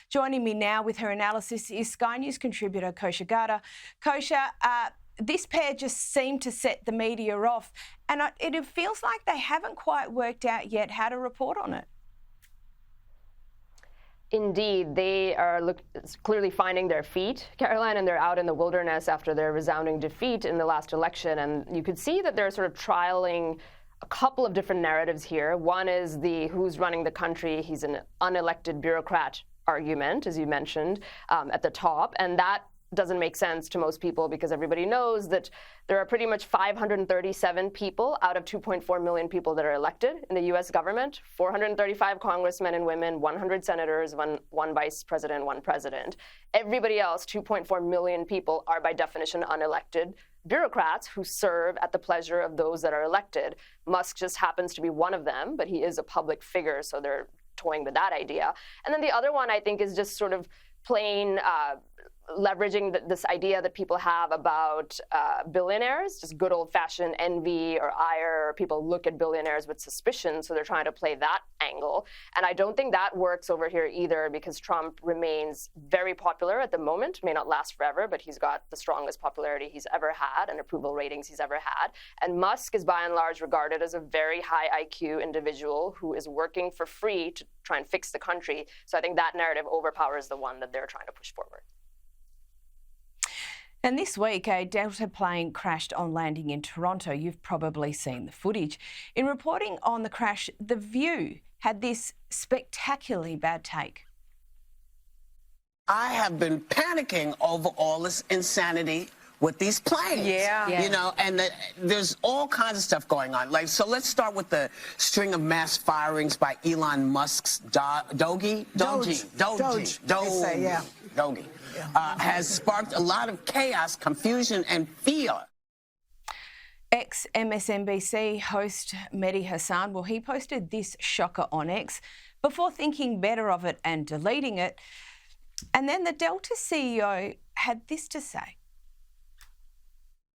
Joining me now with her analysis is Sky News contributor Kosha Gada. Kosha, this pair just seem to set the media off, and it feels like they haven't quite worked out yet how to report on it. Indeed, they are clearly finding their feet, Caroline, and they're out in the wilderness after their resounding defeat in the last election. And you could see that they're sort of trialing a couple of different narratives here. One is the who's running the country, he's an unelected bureaucrat argument, as you mentioned, at the top. And that doesn't make sense to most people because everybody knows that there are pretty much 537 people out of 2.4 million people that are elected in the U.S. government, 435 congressmen and women, 100 senators, one vice president, one president. Everybody else, 2.4 million people, are by definition unelected bureaucrats who serve at the pleasure of those that are elected. Musk just happens to be one of them, but he is a public figure, so they're toying with that idea. And then the other one, I think, is just sort of plain leveraging this idea that people have about billionaires, just good old-fashioned envy or ire, or people look at billionaires with suspicion, so they're trying to play that angle. And I don't think that works over here either, because Trump remains very popular at the moment, may not last forever, but he's got the strongest popularity he's ever had and approval ratings he's ever had. And Musk is by and large regarded as a very high IQ individual who is working for free to try and fix the country. So I think that narrative overpowers the one that they're trying to push forward. And this week, a Delta plane crashed on landing in Toronto. You've probably seen the footage. In reporting on the crash, The View had this spectacularly bad take. I have been panicking over all this insanity with these planes. Yeah. You know, and there's all kinds of stuff going on. Like, so let's start with the string of mass firings by Elon Musk's DOGE. Has sparked a lot of chaos, confusion, and fear. Ex-MSNBC host Mehdi Hasan, well, he posted this shocker on X before thinking better of it and deleting it. And then the Delta CEO had this to say.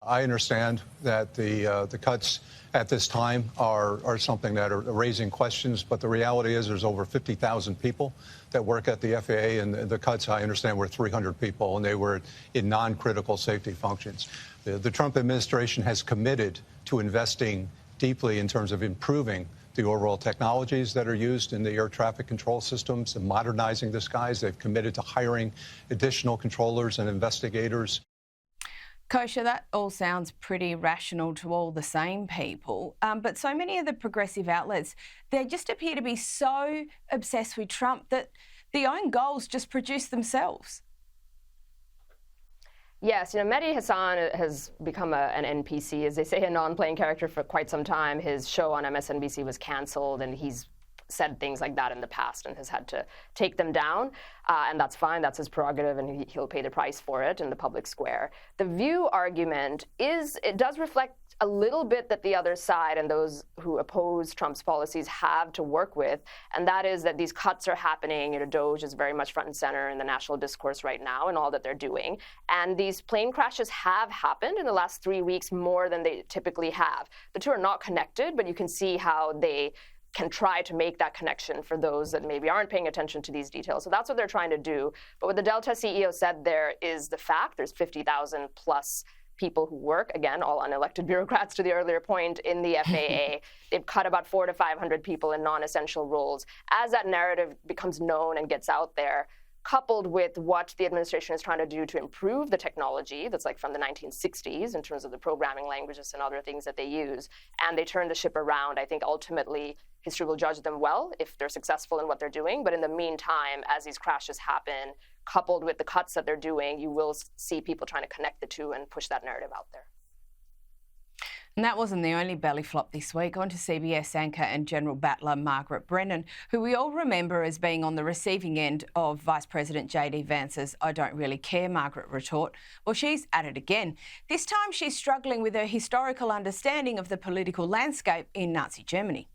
I understand that the cuts at this time are something that are raising questions, but the reality is there's over 50,000 people that work at the FAA, and the cuts, I understand, were 300 people, and they were in non-critical safety functions. The Trump administration has committed to investing deeply in terms of improving the overall technologies that are used in the air traffic control systems and modernizing the skies. They've committed to hiring additional controllers and investigators. Kosha, that all sounds pretty rational to all the same people, but so many of the progressive outlets, they just appear to be so obsessed with Trump that the own goals just produce themselves. Yes, you know, Mehdi Hasan has become an NPC, as they say, a non-playing character for quite some time. His show on MSNBC was canceled, and he's said things like that in the past and has had to take them down. And that's fine. That's his prerogative, and he'll pay the price for it in the public square. The View argument it does reflect a little bit that the other side and those who oppose Trump's policies have to work with, and that is that these cuts are happening. You know, DOGE is very much front and center in the national discourse right now and all that they're doing. And these plane crashes have happened in the last 3 weeks more than they typically have. The two are not connected, but you can see how they can try to make that connection for those that maybe aren't paying attention to these details. So that's what they're trying to do. But what the Delta CEO said there is the fact. There's 50,000 plus people who work, again, all unelected bureaucrats to the earlier point, in the FAA. They've cut about 400 to 500 people in non-essential roles. As that narrative becomes known and gets out there, coupled with what the administration is trying to do to improve the technology that's like from the 1960s in terms of the programming languages and other things that they use, and they turn the ship around, I think ultimately history will judge them well if they're successful in what they're doing. But in the meantime, as these crashes happen, coupled with the cuts that they're doing, you will see people trying to connect the two and push that narrative out there. And that wasn't the only belly flop this week. On to CBS anchor and general battler Margaret Brennan, who we all remember as being on the receiving end of Vice President J.D. Vance's "I don't really care, Margaret" retort. Well, she's at it again. This time she's struggling with her historical understanding of the political landscape in Nazi Germany.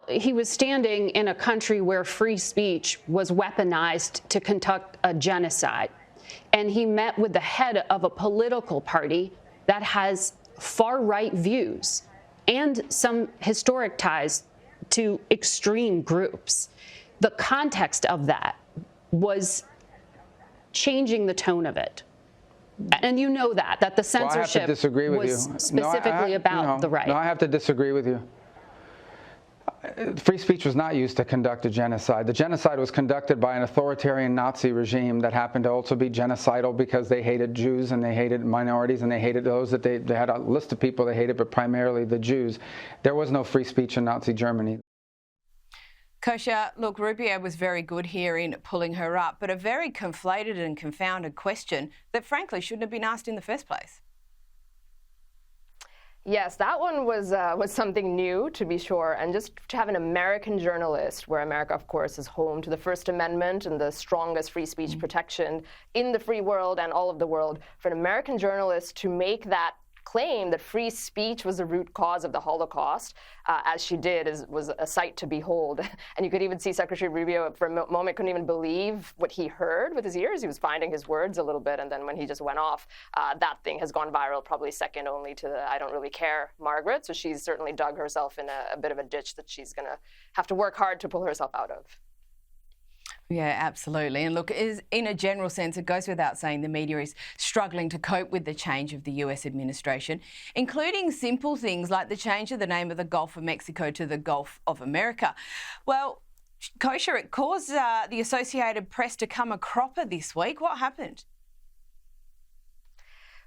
He was standing in a country where free speech was weaponized to conduct a genocide. And he met with the head of a political party that has far-right views and some historic ties to extreme groups. The context of that was changing the tone of it. And you know that the censorship I have to disagree with was you. specifically about the right. No, I have to disagree with you. Free speech was not used to conduct a genocide. The genocide was conducted by an authoritarian Nazi regime that happened to also be genocidal because they hated Jews and they hated minorities and they hated those that they had a list of people they hated, but primarily the Jews. There was no free speech in Nazi Germany. Kosha, look, Rubio was very good here in pulling her up, but a very conflated and confounded question that frankly shouldn't have been asked in the first place. Yes, that one was something new, to be sure, and just to have an American journalist, where America, of course, is home to the First Amendment and the strongest free speech protection in the free world and all of the world, for an American journalist to make that claim that free speech was the root cause of the Holocaust, as she did, was a sight to behold. And you could even see Secretary Rubio for a moment couldn't even believe what he heard with his ears. He was finding his words a little bit, and then when he just went off, that thing has gone viral, probably second only to the I don't really care Margaret. So she's certainly dug herself in a bit of a ditch that she's going to have to work hard to pull herself out of. Yeah, absolutely. And look, in a general sense, it goes without saying the media is struggling to cope with the change of the US administration, including simple things like the change of the name of the Gulf of Mexico to the Gulf of America. Well, Kosha, it caused the Associated Press to come a cropper this week. What happened?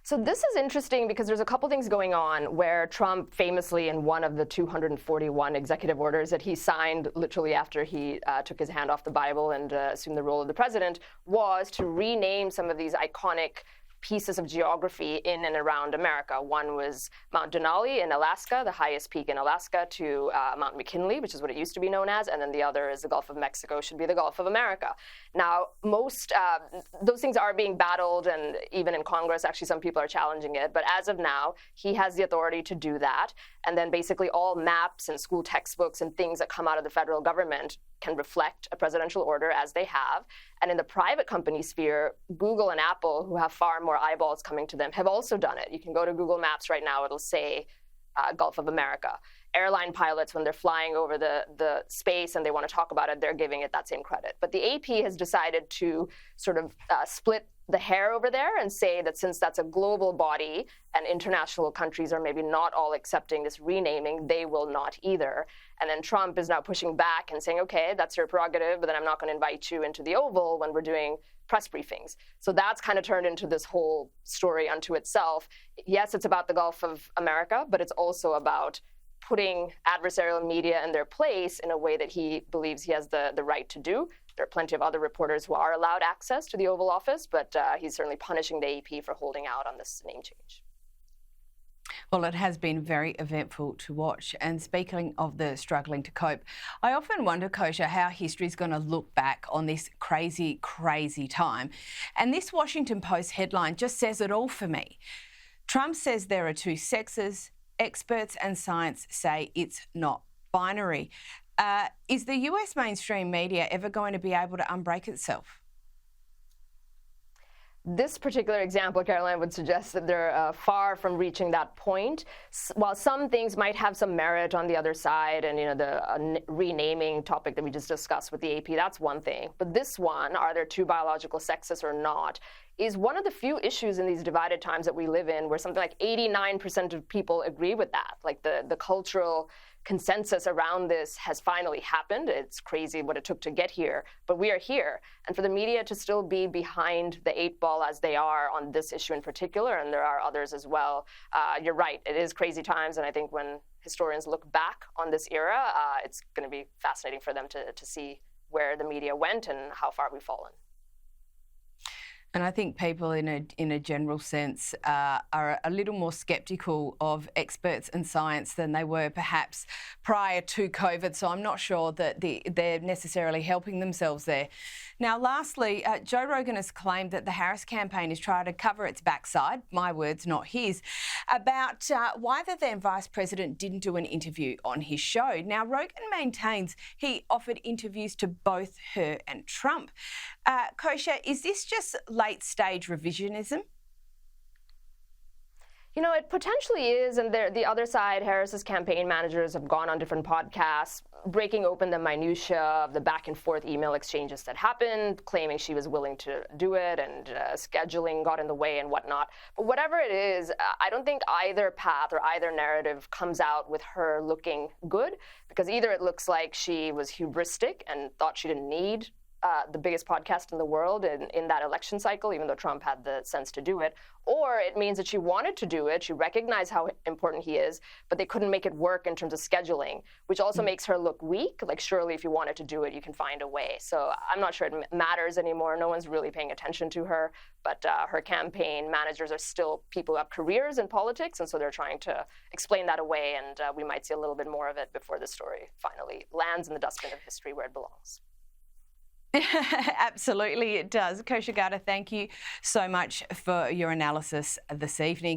So this is interesting because there's a couple things going on where Trump famously, in one of the 241 executive orders that he signed literally after he took his hand off the Bible and assumed the role of the president, was to rename some of these iconic pieces of geography in and around America. One was Mount Denali in Alaska, the highest peak in Alaska, to Mount McKinley, which is what it used to be known as, and then the other is the Gulf of Mexico, should be the Gulf of America. Now, most those things are being battled, and even in Congress, actually, some people are challenging it. But as of now, he has the authority to do that. And then basically all maps and school textbooks and things that come out of the federal government can reflect a presidential order as they have. And in the private company sphere, Google and Apple, who have far more eyeballs coming to them, have also done it. You can go to Google Maps right now, it'll say Gulf of America. Airline pilots, when they're flying over the space and they want to talk about it, they're giving it that same credit. But the AP has decided to sort of split the hair over there and say that since that's a global body and international countries are maybe not all accepting this renaming, they will not either. And then Trump is now pushing back and saying, okay, that's your prerogative, but then I'm not going to invite you into the Oval when we're doing press briefings. So that's kind of turned into this whole story unto itself. Yes, it's about the Gulf of America, but it's also about putting adversarial media in their place in a way that he believes he has the right to do. There are plenty of other reporters who are allowed access to the Oval Office, but he's certainly punishing the AP for holding out on this name change. Well, it has been very eventful to watch. And speaking of the struggling to cope, I often wonder, Kosha, how history is going to look back on this crazy, crazy time. And this Washington Post headline just says it all for me. Trump says there are two sexes. Experts and science say it's not binary. Is the US mainstream media ever going to be able to unbreak itself? This particular example, Caroline, would suggest that they're far from reaching that point. While some things might have some merit on the other side, and the renaming topic that we just discussed with the AP, that's one thing. But this one, are there two biological sexes or not, is one of the few issues in these divided times that we live in where something like 89% of people agree with that. Like the cultural consensus around this has finally happened. It's crazy what it took to get here, but we are here. And for the media to still be behind the eight ball as they are on this issue in particular, and there are others as well, you're right, it is crazy times. And I think when historians look back on this era, it's going to be fascinating for them to see where the media went and how far we've fallen. And I think people in a general sense are a little more sceptical of experts and science than they were perhaps prior to COVID. So I'm not sure that they're necessarily helping themselves there. Now, lastly, Joe Rogan has claimed that the Harris campaign is trying to cover its backside, my words, not his, about why the then Vice President didn't do an interview on his show. Now, Rogan maintains he offered interviews to both her and Trump. Kosha, is this just late-stage revisionism? You know, it potentially is, and the other side, Harris's campaign managers have gone on different podcasts, breaking open the minutiae of the back and forth email exchanges that happened, claiming she was willing to do it, and scheduling got in the way and whatnot. But whatever it is, I don't think either path or either narrative comes out with her looking good, because either it looks like she was hubristic and thought she didn't need the biggest podcast in the world in that election cycle, even though Trump had the sense to do it, or it means that she wanted to do it, she recognized how important he is, but they couldn't make it work in terms of scheduling, which also makes her look weak. Like, surely if you wanted to do it, you can find a way. So I'm not sure it matters anymore. No one's really paying attention to her, but her campaign managers are still people who have careers in politics, and so they're trying to explain that away, and we might see a little bit more of it before the story finally lands in the dustbin of history where it belongs. Absolutely, it does. Kosha Gada, thank you so much for your analysis this evening.